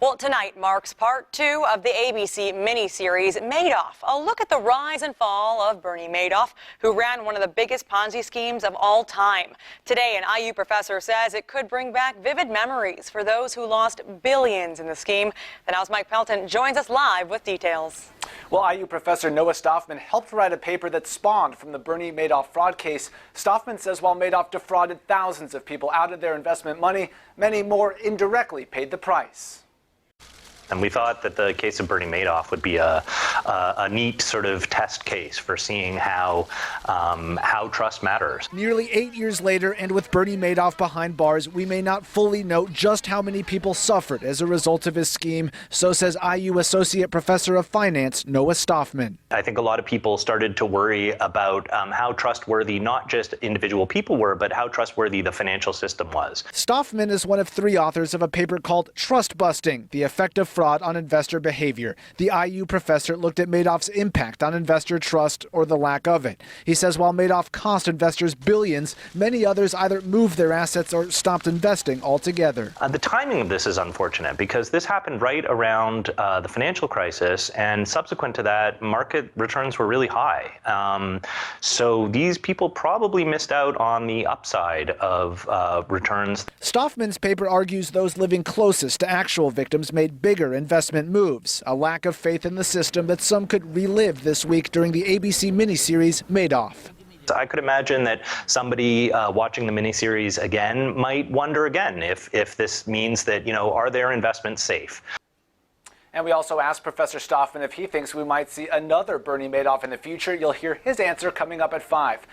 Well, tonight marks part 2 of the ABC miniseries Madoff, a look at the rise and fall of Bernie Madoff, who ran one of the biggest Ponzi schemes of all time. Today, an IU professor says it could bring back vivid memories for those who lost billions in the scheme. The Now's Mike Pelton joins us live with details. Well, IU professor Noah Stoffman helped write a paper that spawned from the Bernie Madoff fraud case. Stoffman says while Madoff defrauded thousands of people out of their investment money, many more indirectly paid the price. And we thought that the case of Bernie Madoff would be a neat sort of test case for seeing how trust matters. Nearly 8 years later, and with Bernie Madoff behind bars, we may not fully know just how many people suffered as a result of his scheme. So says IU Associate Professor of Finance Noah Stoffman. I think a lot of people started to worry about how trustworthy not just individual people were, but how trustworthy the financial system was. Stoffman is one of 3 authors of a paper called Trust Busting: The Effect of Fraud on Investor Behavior. The IU professor looked at Madoff's impact on investor trust, or the lack of it. He says while Madoff cost investors billions, many others either moved their assets or stopped investing altogether. The timing of this is unfortunate because this happened right around the financial crisis, and subsequent to that, market returns were really high. So these people probably missed out on the upside of returns. Stoffman's paper argues those living closest to actual victims made bigger investment moves, a lack of faith in the system that some could relive this week during the ABC miniseries Madoff. I could imagine that somebody watching the miniseries again might wonder again if this means that, are their investments safe? And we also asked Professor Stoffman if he thinks we might see another Bernie Madoff in the future. You'll hear his answer coming up at 5.